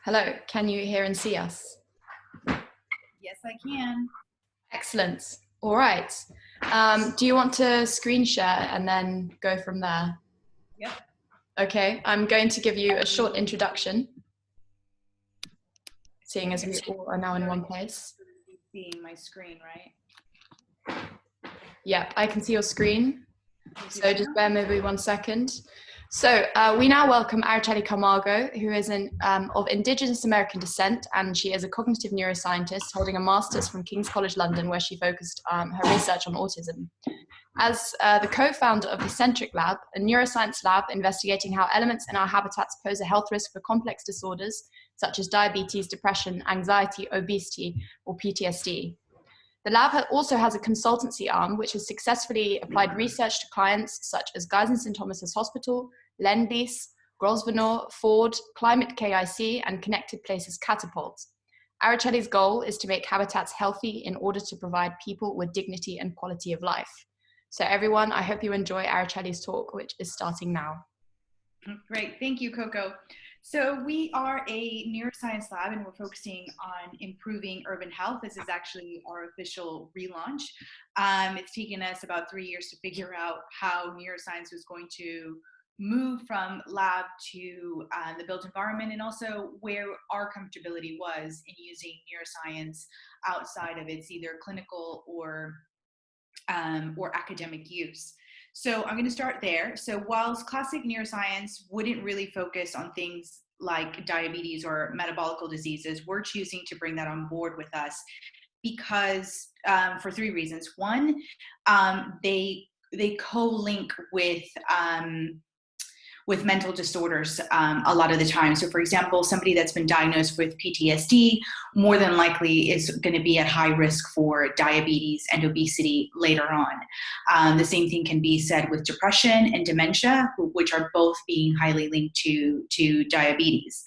Hello, can you hear and see us? Yes, I can. Excellent. All right. Do you want to screen share and then go from there? Yep. Okay, I'm going to give you a short introduction, seeing as we all are now in one place. Seeing my screen, right? Yep, I can see your screen. So just bear with me 1 second. So we now welcome Araceli Camargo, who is of Indigenous American descent, and she is a cognitive neuroscientist holding a master's from King's College London, where she focused her research on autism. As the co-founder of the Centric Lab, a neuroscience lab investigating how elements in our habitats pose a health risk for complex disorders such as diabetes, depression, anxiety, obesity, or PTSD. The lab also has a consultancy arm which has successfully applied research to clients such as Guy's and St Thomas's Hospital, Lendlease, Grosvenor, Ford, Climate KIC, and Connected Places Catapult. Araceli's goal is to make habitats healthy in order to provide people with dignity and quality of life. So everyone, I hope you enjoy Araceli's talk, which is starting now. Great, thank you, Coco. So we are a neuroscience lab and we're focusing on improving urban health. This is actually our official relaunch. It's taken us about 3 years to figure out how neuroscience was going to move from lab to the built environment, and also where our comfortability was in using neuroscience outside of its either clinical or academic use. So I'm going to start there. So whilst classic neuroscience wouldn't really focus on things like diabetes or metabolic diseases, we're choosing to bring that on board with us because for three reasons. One, they co-link with mental disorders a lot of the time. So for example, somebody that's been diagnosed with PTSD more than likely is going to be at high risk for diabetes and obesity later on. The same thing can be said with depression and dementia, which are both being highly linked to diabetes.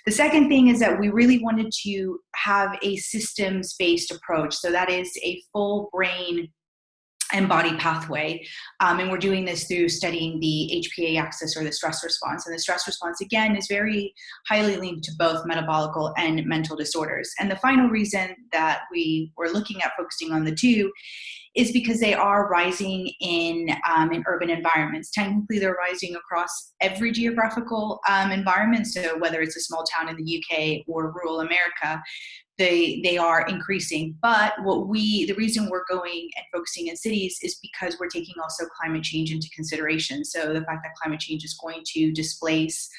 The second thing is that we really wanted to have a systems-based approach. So that is a full brain and body pathway. And we're doing this through studying the HPA axis, or the stress response. And the stress response, again, is very highly linked to both metabolic and mental disorders. And the final reason that we were looking at focusing on the two is because they are rising in urban environments. Technically, they're rising across every geographical environment. So whether it's a small town in the UK or rural America, they are increasing. But the reason we're going and focusing in cities is because we're taking also climate change into consideration. So the fact that climate change is going to displace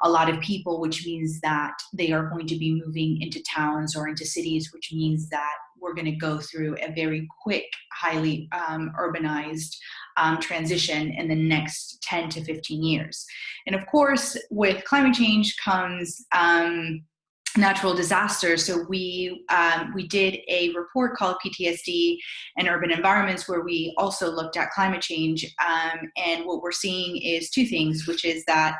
a lot of people, which means that they are going to be moving into towns or into cities, which means that we're going to go through a very quick, highly urbanized transition in the next 10 to 15 years. And of course, with climate change comes natural disasters. So we did a report called PTSD and Urban Environments, where we also looked at climate change. And what we're seeing is two things, which is that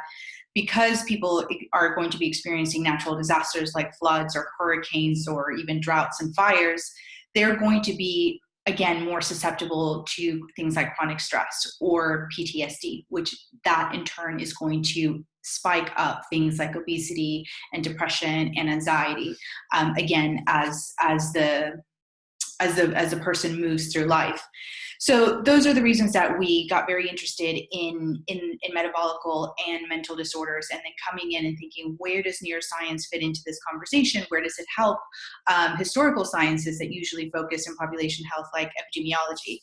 because people are going to be experiencing natural disasters like floods or hurricanes or even droughts and fires, they're going to be, again, more susceptible to things like chronic stress or PTSD, which that in turn is going to spike up things like obesity and depression and anxiety, again, as the person moves through life. So those are the reasons that we got very interested in metabolic and mental disorders, and then coming in and thinking, where does neuroscience fit into this conversation? Where does it help historical sciences that usually focus on population health, like epidemiology?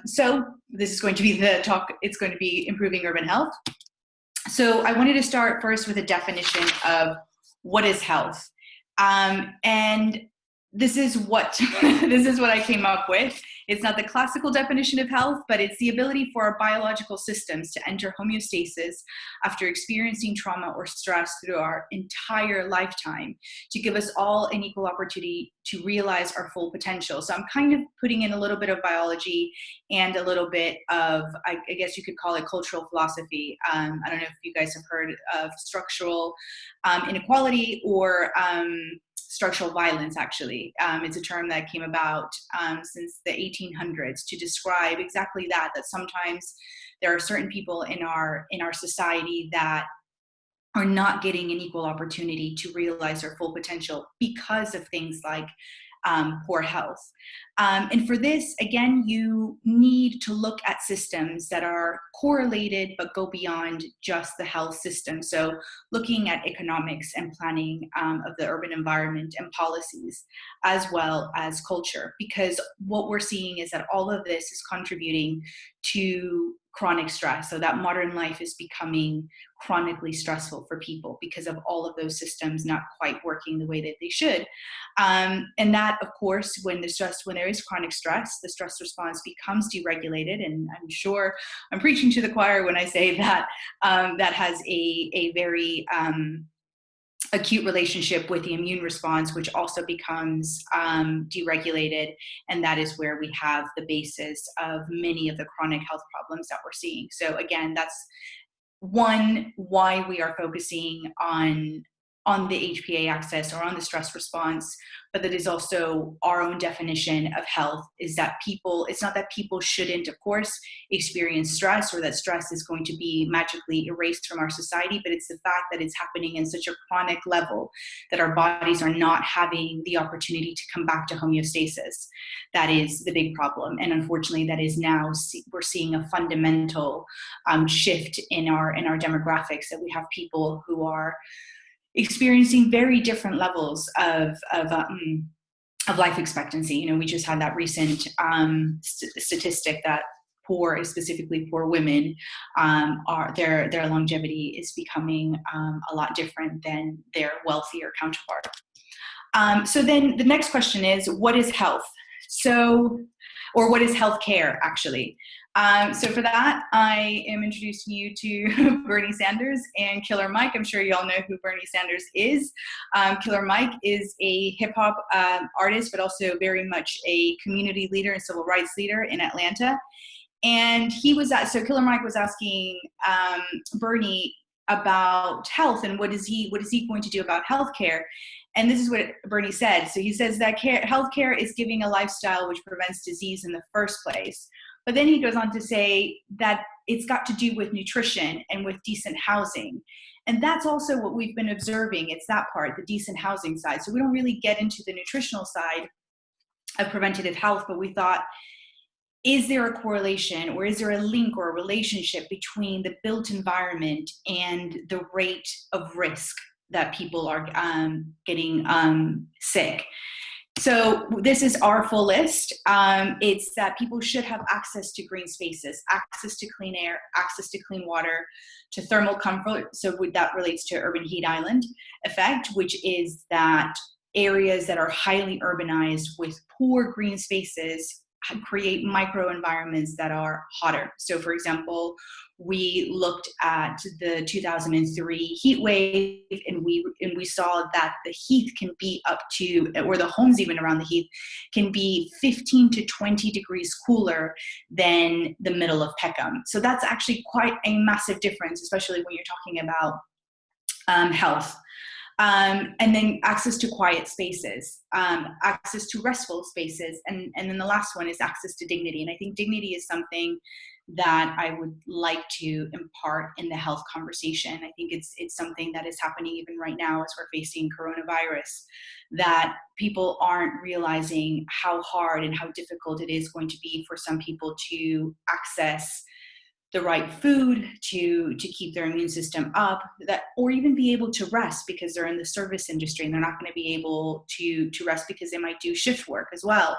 So this is going to be the talk. It's going to be improving urban health. So I wanted to start first with a definition of what is health. And this is what I came up with. It's not the classical definition of health, but it's the ability for our biological systems to enter homeostasis after experiencing trauma or stress through our entire lifetime, to give us all an equal opportunity to realize our full potential. So I'm kind of putting in a little bit of biology and a little bit of, I guess you could call it, cultural philosophy. I don't know if you guys have heard of structural inequality or structural violence, actually. It's a term that came about since the 1800s to describe exactly that sometimes there are certain people in our society that are not getting an equal opportunity to realize their full potential because of things like poor health. And for this, again, you need to look at systems that are correlated but go beyond just the health system. So looking at economics and planning of the urban environment and policies, as well as culture, because what we're seeing is that all of this is contributing to chronic stress. So that modern life is becoming chronically stressful for people because of all of those systems not quite working the way that they should. And that, of course, when there is chronic stress, the stress response becomes deregulated. And I'm sure I'm preaching to the choir when I say that that has a very acute relationship with the immune response, which also becomes deregulated. And that is where we have the basis of many of the chronic health problems that we're seeing. So again, that's one, why we are focusing on the HPA axis or on the stress response, but that is also our own definition of health, is that it's not that people shouldn't, of course, experience stress, or that stress is going to be magically erased from our society, but it's the fact that it's happening in such a chronic level that our bodies are not having the opportunity to come back to homeostasis. That is the big problem. And unfortunately, that is now, we're seeing a fundamental shift in our demographics, that we have people who are experiencing very different levels of life expectancy. You know, we just had that recent statistic that specifically poor women, their longevity is becoming a lot different than their wealthier counterpart. So then the next question is, what is health? Or what is healthcare, actually? So for that, I am introducing you to Bernie Sanders and Killer Mike. I'm sure you all know who Bernie Sanders is. Killer Mike is a hip hop artist, but also very much a community leader and civil rights leader in Atlanta. And so Killer Mike was asking Bernie about health and what is he going to do about healthcare? And this is what Bernie said. So he says that healthcare is giving a lifestyle which prevents disease in the first place. But then he goes on to say that it's got to do with nutrition and with decent housing. And that's also what we've been observing. It's that part, the decent housing side. So we don't really get into the nutritional side of preventative health, but we thought, is there a correlation, or is there a link or a relationship between the built environment and the rate of risk that people are getting sick? So this is our full list. It's that people should have access to green spaces, access to clean air, access to clean water, to thermal comfort. So that relates to urban heat island effect, which is that areas that are highly urbanized with poor green spaces create microenvironments that are hotter. So for example, we looked at the 2003 heat wave, and we saw that the heath can be up to, or the homes even around the heath can be 15 to 20 degrees cooler than the middle of Peckham. So that's actually quite a massive difference, especially when you're talking about health. And then access to quiet spaces, access to restful spaces, and then the last one is access to dignity. And I think dignity is something that I would like to impart in the health conversation. I think it's something that is happening even right now as we're facing coronavirus, that people aren't realizing how hard and how difficult it is going to be for some people to access the right food, to keep their immune system up, or even be able to rest because they're in the service industry and they're not going to be able to rest because they might do shift work as well,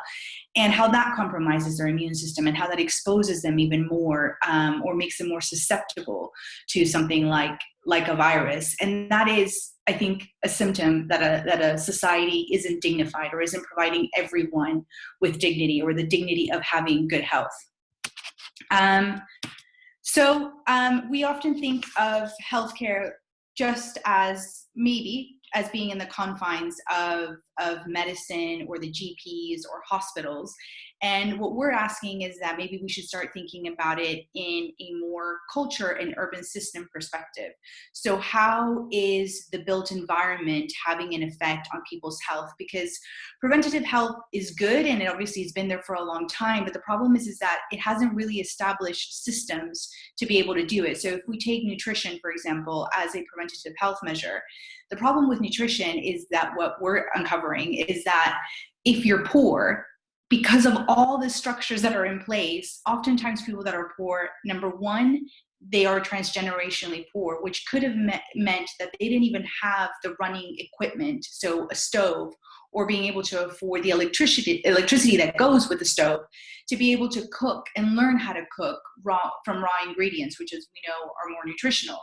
and how that compromises their immune system and how that exposes them even more, or makes them more susceptible to something like a virus. And that is, I think, a symptom that a society isn't dignified or isn't providing everyone with dignity, or the dignity of having good health. So we often think of healthcare just as maybe as being in the confines of medicine or the GPs or hospitals. And what we're asking is that maybe we should start thinking about it in a more culture and urban system perspective. So how is the built environment having an effect on people's health? Because preventative health is good, and it obviously has been there for a long time, but the problem is that it hasn't really established systems to be able to do it. So if we take nutrition, for example, as a preventative health measure, the problem with nutrition is that what we're uncovering is that if you're poor, because of all the structures that are in place, oftentimes people that are poor, number one, they are transgenerationally poor, which could have meant that they didn't even have the running equipment, so a stove, or being able to afford the electricity that goes with the stove, to be able to cook and learn how to cook from raw ingredients, which, as we know, are more nutritional.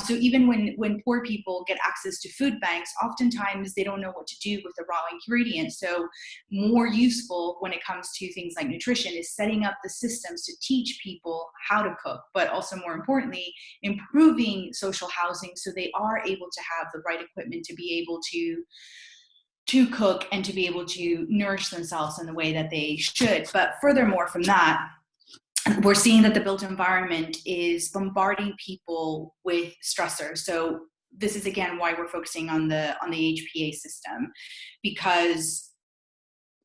So even when poor people get access to food banks, oftentimes they don't know what to do with the raw ingredients. So more useful when it comes to things like nutrition is setting up the systems to teach people how to cook, but also more importantly, improving social housing so they are able to have the right equipment to be able to cook and to be able to nourish themselves in the way that they should. But furthermore from that, we're seeing that the built environment is bombarding people with stressors. So this is again why we're focusing on the HPA system, because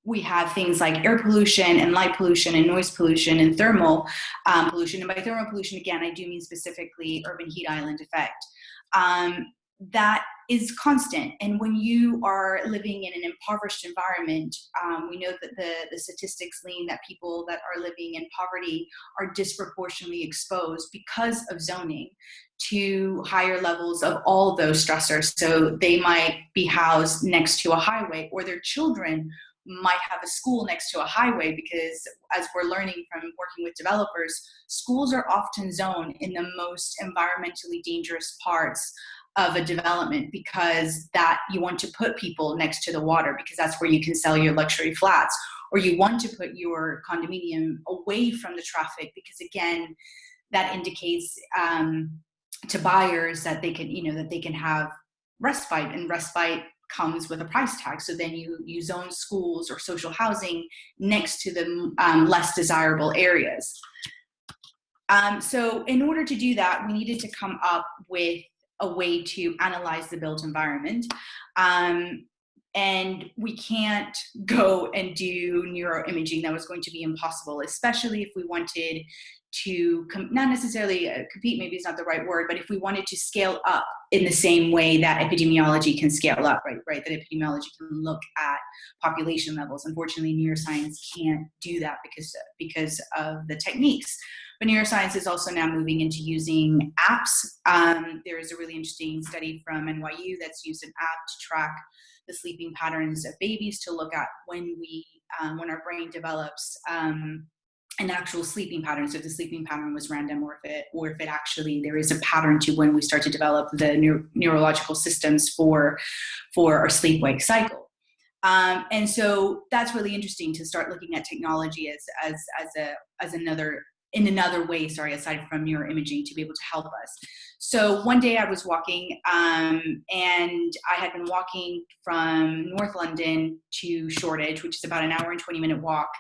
we have things like air pollution and light pollution and noise pollution and thermal pollution. And by thermal pollution, again, I do mean specifically urban heat island effect. That is constant. And when you are living in an impoverished environment, we know that the statistics lean that people that are living in poverty are disproportionately exposed because of zoning to higher levels of all those stressors. So they might be housed next to a highway, or their children might have a school next to a highway, because as we're learning from working with developers, schools are often zoned in the most environmentally dangerous parts of a development, because that you want to put people next to the water because that's where you can sell your luxury flats, or you want to put your condominium away from the traffic because again, that indicates to buyers that they can have respite, and respite comes with a price tag. So then you zone schools or social housing next to the less desirable areas. So in order to do that, we needed to come up with a way to analyze the built environment. And we can't go and do neuroimaging. That was going to be impossible, especially if we wanted to not necessarily compete, maybe it's not the right word, but if we wanted to scale up in the same way that epidemiology can scale up, right? That epidemiology can look at population levels. Unfortunately, neuroscience can't do that because of the techniques. But neuroscience is also now moving into using apps. There is a really interesting study from NYU that's used an app to track the sleeping patterns of babies to look at when our brain develops an actual sleeping pattern. So if the sleeping pattern was random, or if it actually there is a pattern to when we start to develop the neurological systems for our sleep-wake cycle. And so that's really interesting to start looking at technology as another way, aside from neuroimaging, to be able to help us. So one day I was walking, and I had been walking from North London to Shoreditch, which is about an hour and 20-minute walk.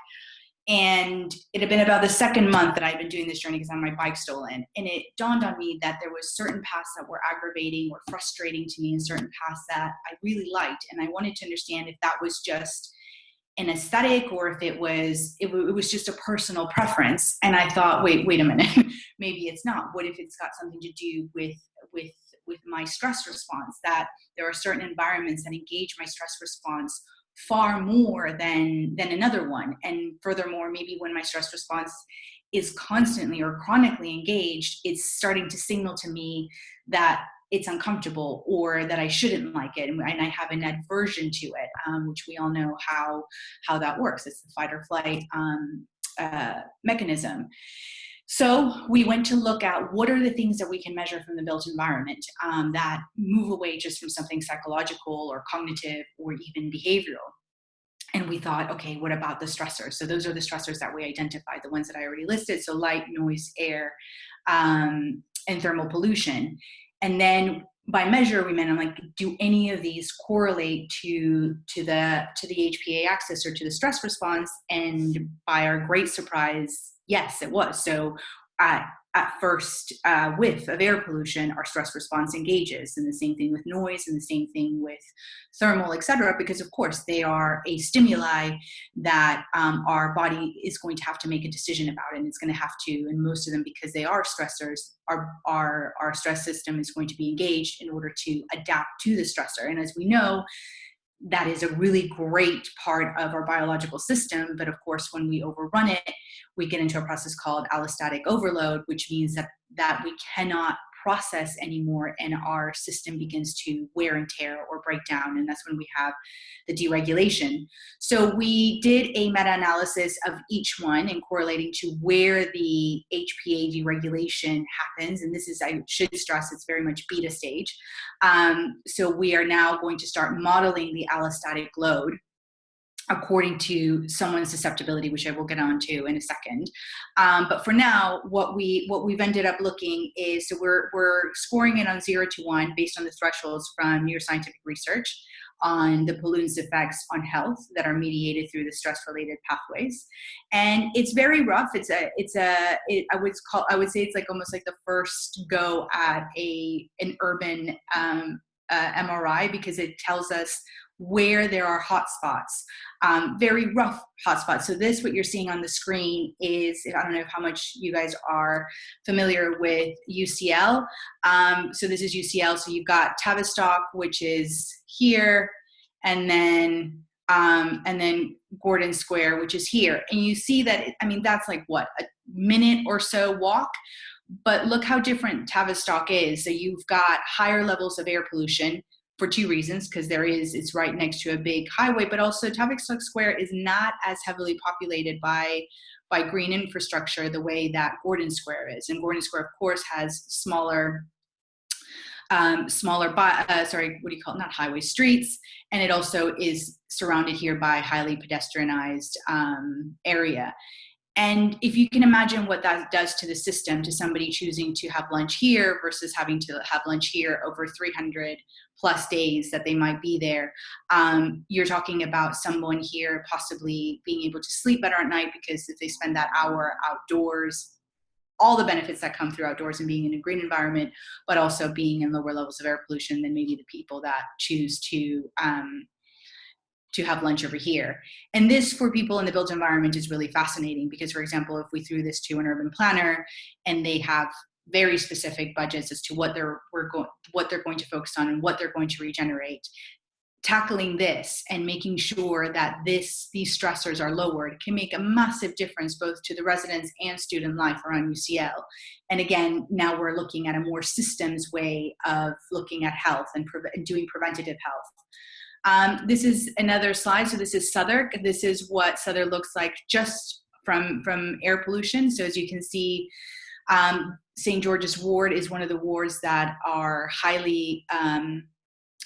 And it had been about the second month that I'd been doing this journey because I had my bike stolen. And it dawned on me that there was certain paths that were aggravating or frustrating to me, and certain paths that I really liked. And I wanted to understand if that was just an aesthetic, or if it was just a personal preference. And I thought, wait a minute, maybe it's not. What if it's got something to do with my stress response, that there are certain environments that engage my stress response far more than another one? And furthermore, maybe when my stress response is constantly or chronically engaged, it's starting to signal to me that it's uncomfortable, or that I shouldn't like it, and I have an aversion to it, which we all know how that works. It's the fight or flight mechanism. So we went to look at what are the things that we can measure from the built environment that move away just from something psychological or cognitive or even behavioral. And we thought, okay, what about the stressors? So those are the stressors that we identified, the ones that I already listed. So light, noise, air, and thermal pollution. And then by measure, we meant, I'm like, do any of these correlate to the HPA axis or to the stress response? And by our great surprise, yes, it was. So at first whiff of air pollution, our stress response engages, and the same thing with noise, and the same thing with thermal, et cetera, because of course they are a stimuli that our body is going to have to make a decision about, and it's going to have to, and most of them, because they are stressors, our stress system is going to be engaged in order to adapt to the stressor. And as we know, that is a really great part of our biological system. But of course, when we overrun it, we get into a process called allostatic overload, which means that we cannot process anymore, and our system begins to wear and tear or break down. And that's when we have the deregulation. So we did a meta-analysis of each one and correlating to where the HPA deregulation happens. And this is, I should stress, it's very much beta stage. So we are now going to start modeling the allostatic load according to someone's susceptibility, which I will get on to in a second. But for now, what we've ended up looking is, so we're scoring it on 0 to 1 based on the thresholds from neuroscientific research on the pollutants effects on health that are mediated through the stress-related pathways. And it's very rough. I would say it's like almost like the first go at an urban MRI, because it tells us where there are hotspots, very rough hotspots. So this, what you're seeing on the screen is, I don't know how much you guys are familiar with UCL. So this is UCL. So you've got Tavistock, which is here, and then Gordon Square, which is here. And you see that, that's like what, a minute or so walk. But look how different Tavistock is. So you've got higher levels of air pollution, for two reasons, because it's right next to a big highway, but also Tavistock Square is not as heavily populated by green infrastructure the way that Gordon Square is. And Gordon Square, of course, has smaller, not highway, streets, and it also is surrounded here by highly pedestrianized area. And if you can imagine what that does to the system, to somebody choosing to have lunch here versus having to have lunch here over 300 plus days that they might be there, you're talking about someone here possibly being able to sleep better at night, because if they spend that hour outdoors, all the benefits that come through outdoors and being in a green environment, but also being in lower levels of air pollution than maybe the people that choose to have lunch over here. And this, for people in the built environment, is really fascinating, because, for example, if we threw this to an urban planner and they have very specific budgets as to what they're going to focus on and what they're going to regenerate, tackling this and making sure that these stressors are lowered can make a massive difference both to the residents and student life around UCL. And again, now we're looking at a more systems way of looking at health and doing preventative health. This is another slide. So this is Southwark. This is what Southwark looks like just from air pollution. So as you can see, St. George's Ward is one of the wards that are highly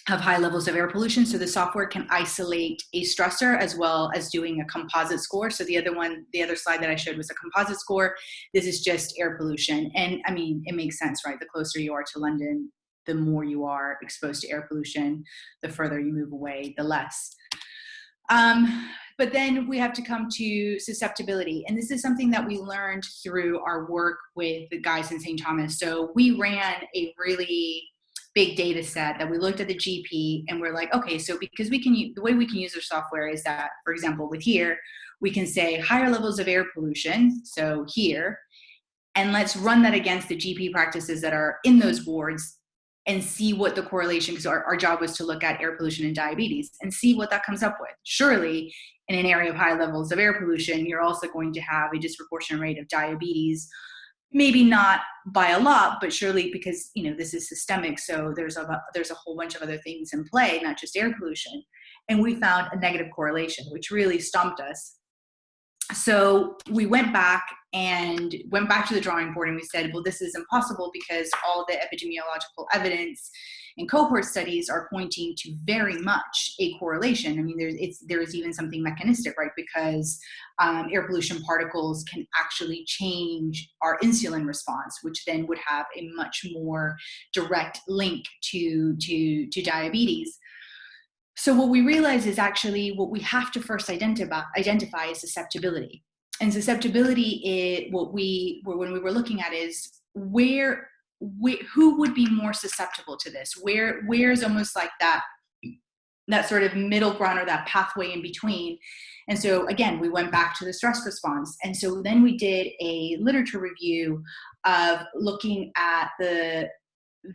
have high levels of air pollution. So the software can isolate a stressor as well as doing a composite score. So the other slide that I showed was a composite score. This is just air pollution. And it makes sense, right? The closer you are to London, the more you are exposed to air pollution. The further you move away, the less. But then we have to come to susceptibility. And this is something that we learned through our work with the guys in St. Thomas. So we ran a really big data set that we looked at the GP, and we're like, okay, so because the way we can use our software is that, for example, with here, we can say higher levels of air pollution, so here, and let's run that against the GP practices that are in those wards and see what the correlation, because our job was to look at air pollution and diabetes and see what that comes up with. Surely in an area of high levels of air pollution, you're also going to have a disproportionate rate of diabetes, maybe not by a lot, but surely, because this is systemic, so there's a whole bunch of other things in play, not just air pollution. And we found a negative correlation, which really stumped us. So we went back to the drawing board, and we said, well, this is impossible because all the epidemiological evidence And cohort studies are pointing to very much a correlation. I mean, there is even something mechanistic, right? Because air pollution particles can actually change our insulin response, which then would have a much more direct link to diabetes. So what we realize is actually what we have to first identify is susceptibility. And susceptibility is when we were looking at is who would be more susceptible to this? Where's almost like that sort of middle ground or that pathway in between. And so again, we went back to the stress response. And so then we did a literature review of looking at the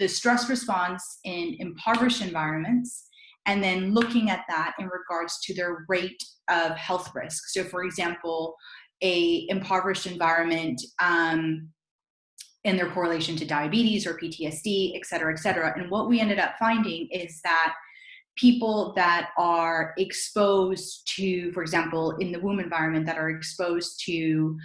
stress response in impoverished environments, and then looking at that in regards to their rate of health risk. So for example, a impoverished environment in their correlation to diabetes or PTSD, et cetera, et cetera. And what we ended up finding is that people that are exposed to, for example, in the womb environment, that are exposed to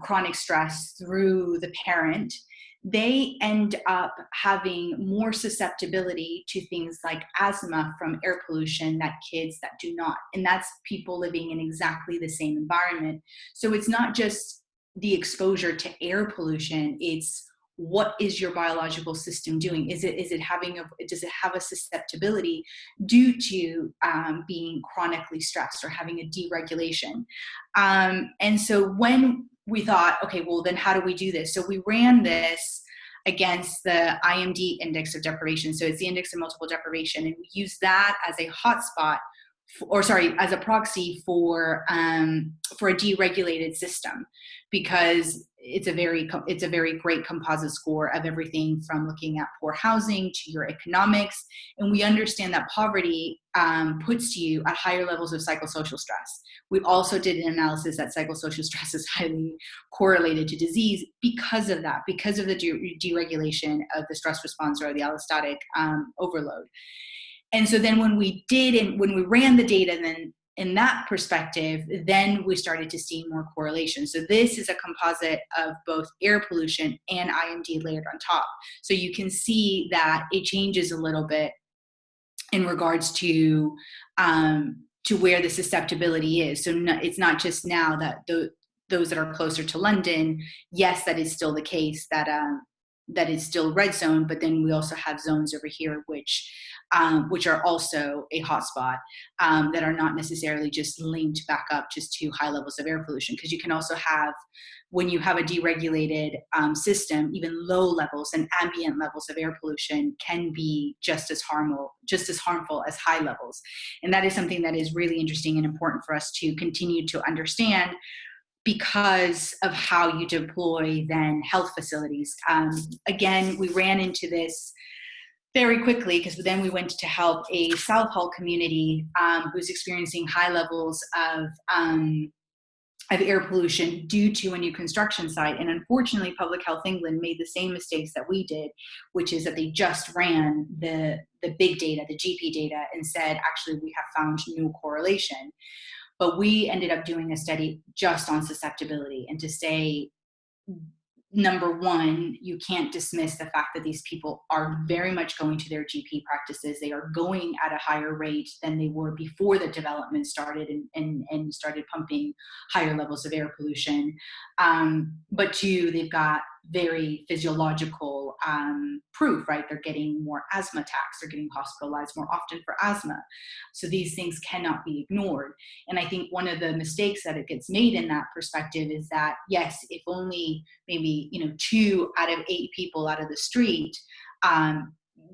chronic stress through the parent, they end up having more susceptibility to things like asthma from air pollution than kids that do not. And that's people living in exactly the same environment. So it's not just the exposure to air pollution, it's what is your biological system doing? Does it have a susceptibility due to being chronically stressed or having a deregulation? And so when we thought, okay, well then how do we do this? So we ran this against the IMD index of deprivation. So it's the index of multiple deprivation, and we use that as a hotspot, as a proxy for a deregulated system, because it's a very great composite score of everything from looking at poor housing to your economics. And we understand that poverty puts you at higher levels of psychosocial stress. We also did an analysis that psychosocial stress is highly correlated to disease because of that, because of the deregulation of the stress response or the allostatic overload. And so then when we ran the data, then in that perspective, then we started to see more correlation. So this is a composite of both air pollution and IMD layered on top. So you can see that it changes a little bit in regards to where the susceptibility is. So it's not just now that those that are closer to London, yes, that is still the case, that is still red zone, but then we also have zones over here which are also a hotspot, that are not necessarily just linked back up just to high levels of air pollution. Because you can also have, when you have a deregulated system, even low levels and ambient levels of air pollution can be just as harmful as high levels. And that is something that is really interesting and important for us to continue to understand, because of how you deploy then health facilities. Again, we ran into this very quickly, because then we went to help a South Hall community who's experiencing high levels of air pollution due to a new construction site. And unfortunately, Public Health England made the same mistakes that we did, which is that they just ran the big data, the GP data, and said, actually, we have found no correlation. But we ended up doing a study just on susceptibility, and to say, number one, you can't dismiss the fact that these people are very much going to their GP practices. They are going at a higher rate than they were before the development started and started pumping higher levels of air pollution. But two, they've got very physiological proof, right? They're getting more asthma attacks. They're getting hospitalized more often for asthma. So these things cannot be ignored. And I think one of the mistakes that it gets made in that perspective is that, yes, if only maybe 2 out of 8 people out of the street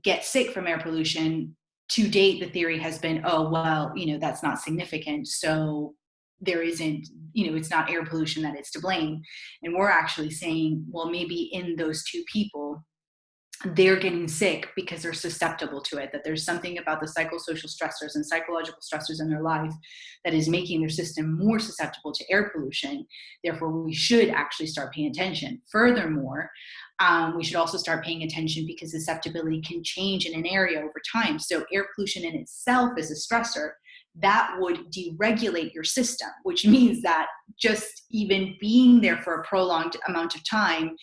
get sick from air pollution, to date the theory has been, oh well, that's not significant, so there isn't, it's not air pollution that is to blame. And we're actually saying, well, maybe in those 2 people, they're getting sick because they're susceptible to it, that there's something about the psychosocial stressors and psychological stressors in their life that is making their system more susceptible to air pollution. Therefore, we should actually start paying attention. Furthermore, we should also start paying attention because susceptibility can change in an area over time. So air pollution in itself is a stressor that would deregulate your system, which means that just even being there for a prolonged amount of time,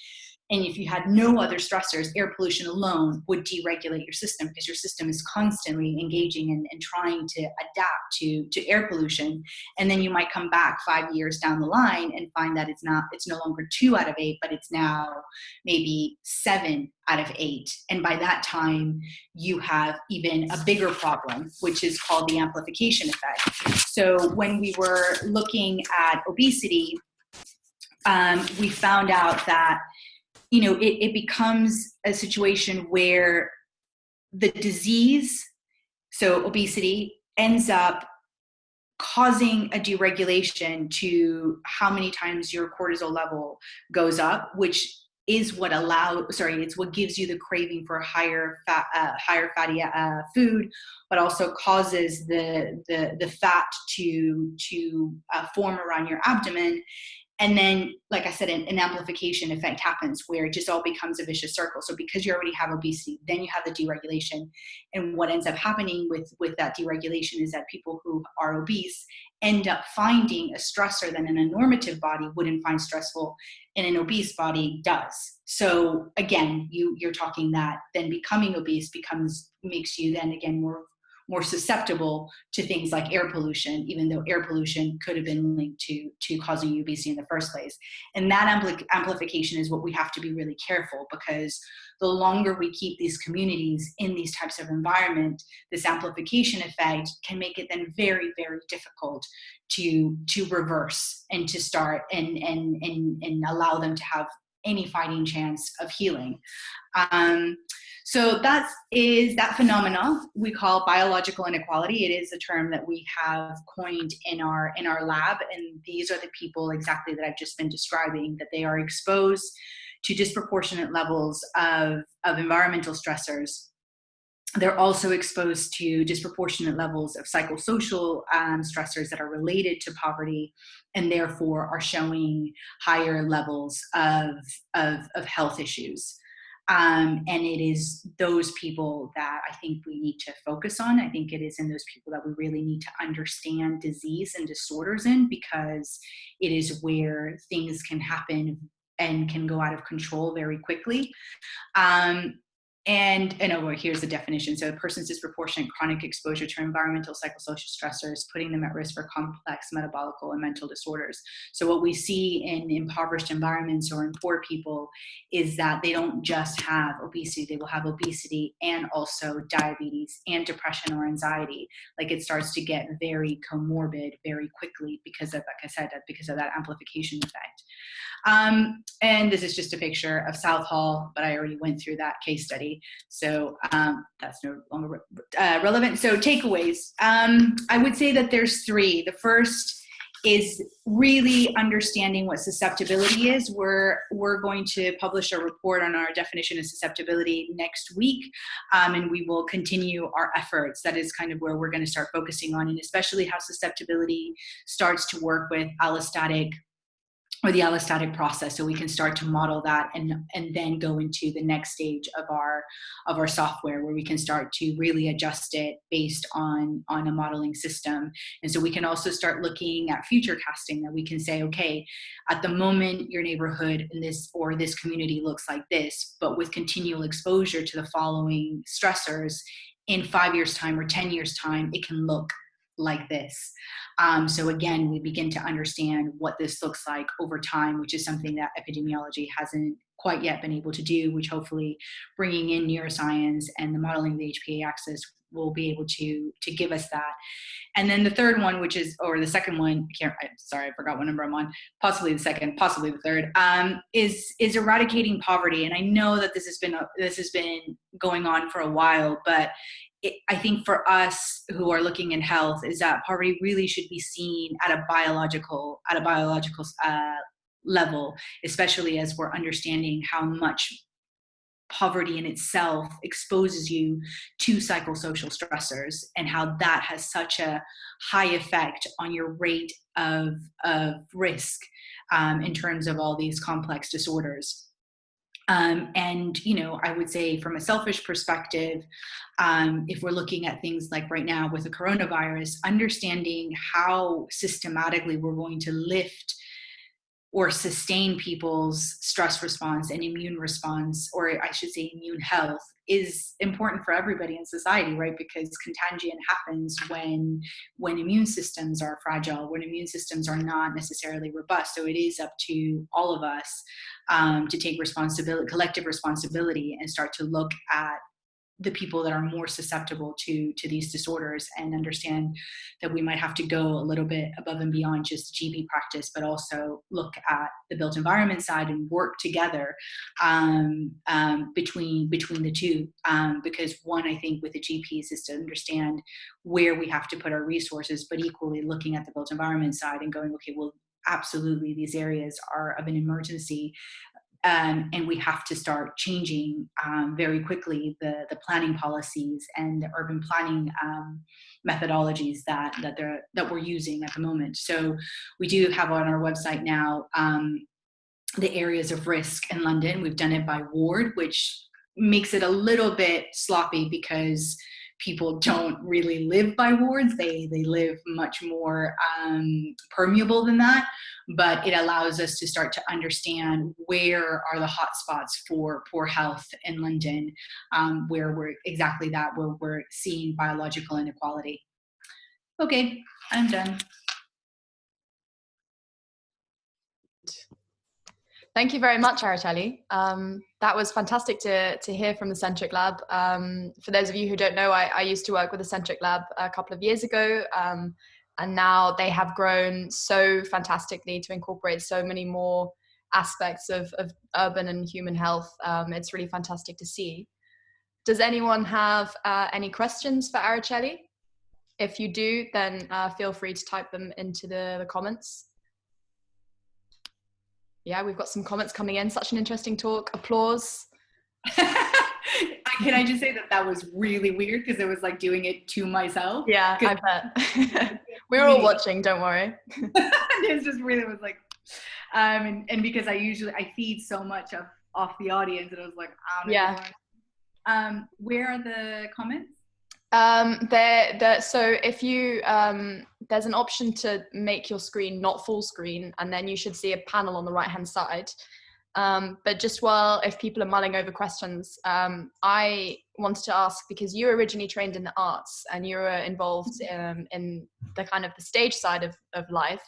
And if you had no other stressors, air pollution alone would deregulate your system, because your system is constantly engaging and trying to adapt to air pollution. And then you might come back 5 years down the line and find that it's no longer 2 out of 8, but it's now maybe 7 out of 8. And by that time, you have even a bigger problem, which is called the amplification effect. So when we were looking at obesity, we found out that it becomes a situation where the disease, so obesity, ends up causing a deregulation to how many times your cortisol level goes up, which is what it's what gives you the craving for higher fatty food, but also causes the fat to form around your abdomen. And then, like I said, an amplification effect happens where it just all becomes a vicious circle. So because you already have obesity, then you have the deregulation. And what ends up happening with that deregulation is that people who are obese end up finding a stressor that in a normative body wouldn't find stressful, and an obese body does. So again, you're talking that then becoming obese makes you then again more susceptible to things like air pollution, even though air pollution could have been linked to causing you obesity in the first place. And that amplification is what we have to be really careful, because the longer we keep these communities in these types of environment, this amplification effect can make it then very, very difficult to reverse and to start and allow them to have any fighting chance of healing. So that phenomena we call biological inequality. It is a term that we have coined in our lab, and these are the people exactly that I've just been describing, that they are exposed to disproportionate levels of environmental stressors. They're also exposed to disproportionate levels of psychosocial stressors that are related to poverty, and therefore are showing higher levels of health issues. And it is those people that I think we need to focus on. I think it is in those people that we really need to understand disease and disorders in, because it is where things can happen and can go out of control very quickly. Here's the definition. So a person's disproportionate chronic exposure to environmental psychosocial stressors, putting them at risk for complex metabolic and mental disorders. So what we see in impoverished environments or in poor people is that they don't just have obesity, they will have obesity and also diabetes and depression or anxiety. Like, it starts to get very comorbid very quickly because of, like I said, because of that amplification effect. And this is just a picture of South Hall, but I already went through that case study. So that's no longer relevant. So takeaways, I would say that there's 3. The first is really understanding what susceptibility is. We're going to publish a report on our definition of susceptibility next week, and we will continue our efforts. That is kind of where we're going to start focusing on, and especially how susceptibility starts to work with allostatic process, so we can start to model that and then go into the next stage of our software, where we can start to really adjust it based on a modeling system. And so we can also start looking at future casting, that we can say, okay, at the moment your neighborhood in this community looks like this, but with continual exposure to the following stressors, in 5 years time or 10 years time, it can look like this. So again, we begin to understand what this looks like over time, which is something that epidemiology hasn't quite yet been able to do, which hopefully bringing in neuroscience and the modeling of the HPA axis will be able to give us that. And then the third one, the second one, I forgot what number I'm on, possibly the second, possibly the third, is eradicating poverty. And I know that this has been going on for a while, but I think for us who are looking in health, is that poverty really should be seen at a biological level, especially as we're understanding how much poverty in itself exposes you to psychosocial stressors, and how that has such a high effect on your rate of risk in terms of all these complex disorders. And, I would say from a selfish perspective, if we're looking at things like right now with the coronavirus, understanding how systematically we're going to lift or sustain people's stress response and immune response, or I should say immune health, is important for everybody in society, right? Because contagion happens when immune systems are fragile, when immune systems are not necessarily robust. So it is up to all of us to take responsibility, collective responsibility, and start to look at the people that are more susceptible to these disorders, and understand that we might have to go a little bit above and beyond just GP practice, but also look at the built environment side and work together between the two. Because one, I think with the GPs is to understand where we have to put our resources, but equally looking at the built environment side and going, okay, well, absolutely, these areas are of an emergency. And we have to start changing very quickly the planning policies and the urban planning methodologies that we're using at the moment. So we do have on our website now the areas of risk in London. We've done it by ward, which makes it a little bit sloppy because people don't really live by wards. They live much more permeable than that, but it allows us to start to understand where are the hotspots for poor health in London, where we're seeing biological inequality. Okay, I'm done. Thank you very much, Araceli. That was fantastic to hear from the Centric Lab. For those of you who don't know, I used to work with the Centric Lab a couple of years ago, and now they have grown so fantastically to incorporate so many more aspects of urban and human health. It's really fantastic to see. Does anyone have any questions for Araceli? If you do, then feel free to type them into the comments. Yeah, we've got some comments coming in. Such an interesting talk. Applause. Can I just say that was really weird because it was like doing it to myself. Yeah, I bet. We were all watching, don't worry. It just really was like, and because I feed so much off the audience, and I was like, I don't know. Yeah. Where are the comments? So if you there's an option to make your screen not full screen, and then you should see a panel on the right hand side. But just if people are mulling over questions, I wanted to ask, because you were originally trained in the arts and you were involved in the kind of the stage side of life.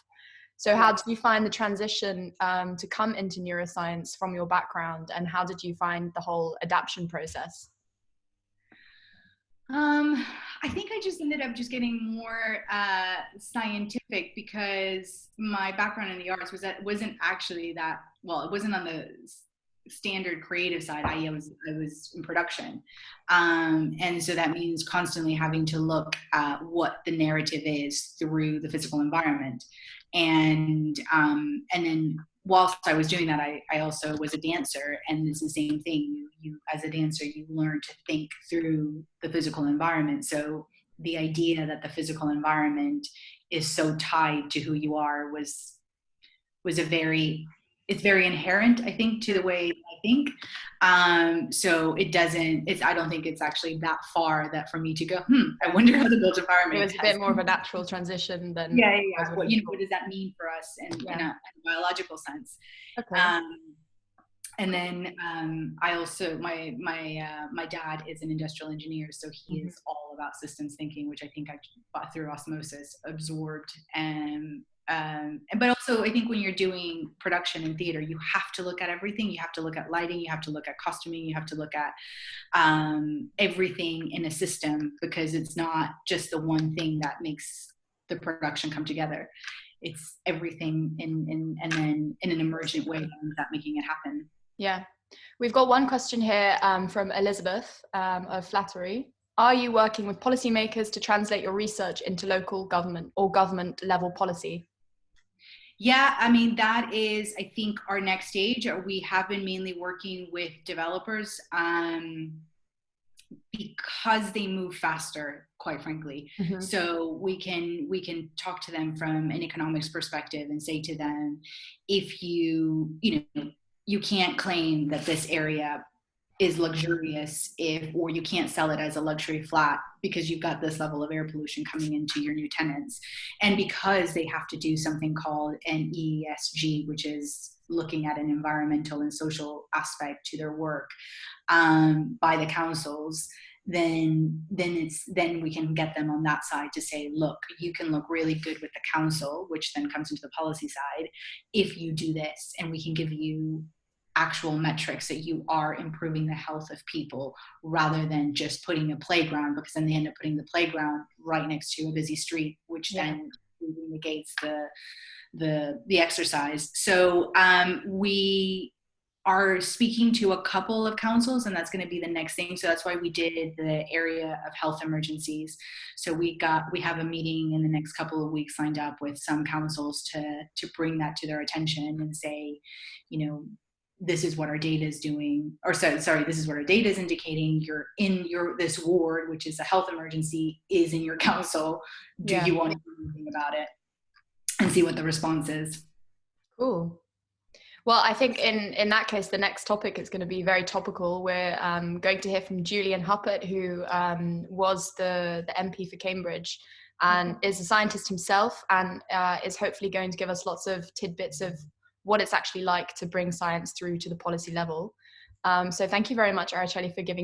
So how did you find the transition to come into neuroscience from your background, and how did you find the whole adaptation process? I think I just ended up just getting more scientific, because my background in the arts wasn't actually that, well, it wasn't on the standard creative side. I was in production, and so that means constantly having to look at what the narrative is through the physical environment, and then whilst I was doing that, I also was a dancer, and it's the same thing. You as a dancer, you learn to think through the physical environment. So the idea that the physical environment is so tied to who you are was it's very inherent, I think, to the way I think. So I don't think it's actually that far that for me to go, I wonder how the built environment. It was a bit more of a natural transition than. Yeah. What does that mean for us in a biological sense? Okay. And then I also, my dad is an industrial engineer, so he is all about systems thinking, which I think I, through osmosis, absorbed. But also, I think when you're doing production in theater, you have to look at everything. You have to look at lighting, you have to look at costuming, you have to look at everything in a system, because it's not just the one thing that makes the production come together. It's everything and then in an emergent way that making it happen. Yeah. We've got one question here from Elizabeth of Flattery. Are you working with policymakers to translate your research into local government or government level policy? Yeah, I mean, that is, I think, our next stage. We have been mainly working with developers because they move faster, quite frankly. So we can talk to them from an economics perspective and say to them, if you can't claim that this area is luxurious or you can't sell it as a luxury flat because you've got this level of air pollution coming into your new tenants. And because they have to do something called an ESG, which is looking at an environmental and social aspect to their work, by the councils, then we can get them on that side to say, look, you can look really good with the council, which then comes into the policy side, if you do this, and we can give you actual metrics that you are improving the health of people, rather than just putting a playground, because then they end up putting the playground right next to a busy street, which then negates the exercise. So we are speaking to a couple of councils, and that's going to be the next thing. So that's why we did the area of health emergencies. So we have a meeting in the next couple of weeks lined up with some councils to bring that to their attention and say, you know, this is what our data is doing, or sorry, this is what our data is indicating. You're in this ward, which is a health emergency, is in your council. Do you want to do anything about it? And see what the response is. Cool. Well, I think in that case, the next topic is going to be very topical. We're going to hear from Julian Huppert, who was the MP for Cambridge and is a scientist himself, and is hopefully going to give us lots of tidbits of what it's actually like to bring science through to the policy level. So thank you very much, Araceli, for giving